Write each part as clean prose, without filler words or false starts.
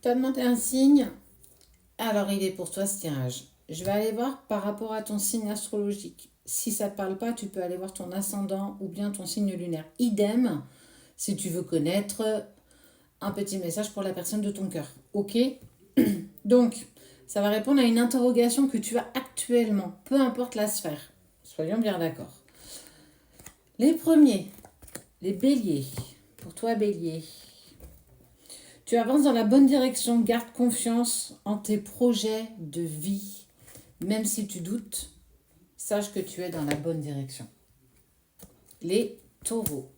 Tu as demandé un signe, alors il est pour toi ce tirage. Je vais aller voir par rapport à ton signe astrologique. Si ça ne te parle pas, tu peux aller voir ton ascendant ou bien ton signe lunaire. Idem, si tu veux connaître un petit message pour la personne de ton cœur. Ok? Donc, ça va répondre à une interrogation que tu as actuellement, peu importe la sphère. Soyons bien d'accord. Les premiers, les béliers. Pour toi, bélier. Tu avances dans la bonne direction, garde confiance en tes projets de vie. Même si tu doutes, sache que tu es dans la bonne direction. Les taureaux.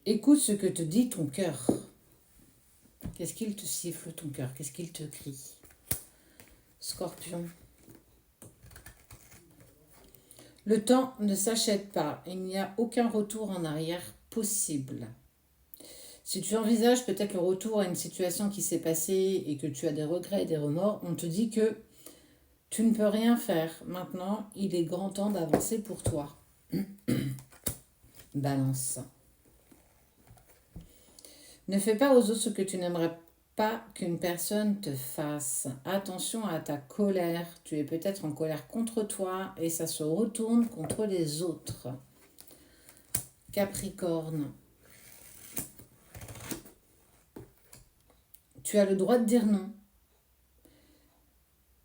Écoute ce que te dit ton cœur. Qu'est-ce qu'il te siffle ton cœur? Qu'est-ce qu'il te crie? Scorpion. Le temps ne s'achète pas. Il n'y a aucun retour en arrière possible. Si tu envisages peut-être le retour à une situation qui s'est passée et que tu as des regrets et des remords, on te dit que tu ne peux rien faire. Maintenant, il est grand temps d'avancer pour toi. Balance. Ne fais pas aux autres ce que tu n'aimerais pas qu'une personne te fasse. Attention à ta colère. Tu es peut-être en colère contre toi et ça se retourne contre les autres. Capricorne. Tu as le droit de dire non.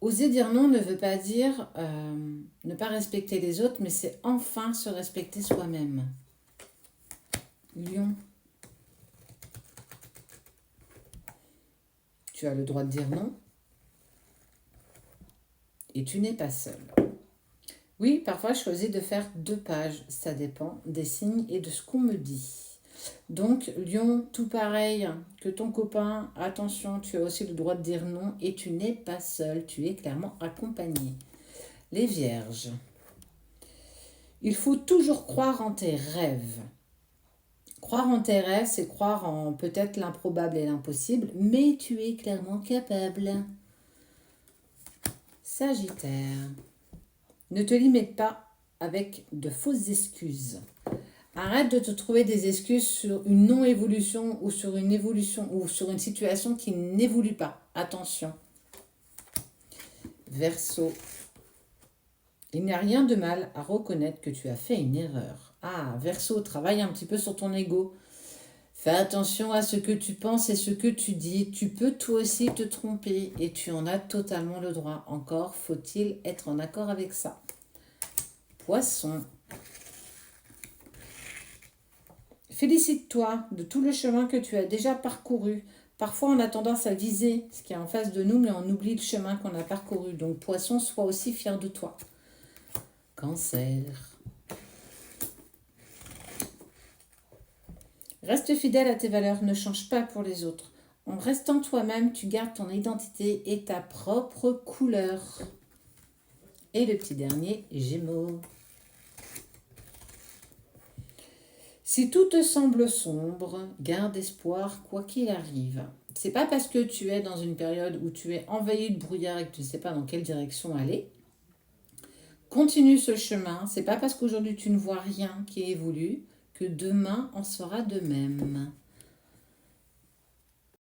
Oser dire non ne veut pas dire ne pas respecter les autres, mais c'est enfin se respecter soi-même. Lion. Tu as le droit de dire non. Et tu n'es pas seul. Oui, parfois je choisis de faire 2 pages. Ça dépend des signes et de ce qu'on me dit. Donc, Lion, tout pareil que ton copain, attention, tu as aussi le droit de dire non et tu n'es pas seul, tu es clairement accompagné. Les Vierges. Il faut toujours croire en tes rêves. Croire en tes rêves, c'est croire en peut-être l'improbable et l'impossible, mais tu es clairement capable. Sagittaire. Ne te limite pas avec de fausses excuses. Arrête de te trouver des excuses sur une non-évolution ou sur une évolution ou sur une situation qui n'évolue pas. Attention. Verseau. Il n'y a rien de mal à reconnaître que tu as fait une erreur. Ah, Verseau, travaille un petit peu sur ton ego. Fais attention à ce que tu penses et ce que tu dis. Tu peux toi aussi te tromper et tu en as totalement le droit. Encore faut-il être en accord avec ça. Poisson. Félicite-toi de tout le chemin que tu as déjà parcouru. Parfois, on a tendance à viser ce qui est en face de nous, mais on oublie le chemin qu'on a parcouru. Donc, Poisson, sois aussi fier de toi. Cancer. Reste fidèle à tes valeurs, ne change pas pour les autres. En restant toi-même, tu gardes ton identité et ta propre couleur. Et le petit dernier, Gémeaux. Si tout te semble sombre, garde espoir quoi qu'il arrive. C'est pas parce que tu es dans une période où tu es envahi de brouillard et que tu ne sais pas dans quelle direction aller. Continue ce chemin. C'est pas parce qu'aujourd'hui tu ne vois rien qui évolue que demain en sera de même.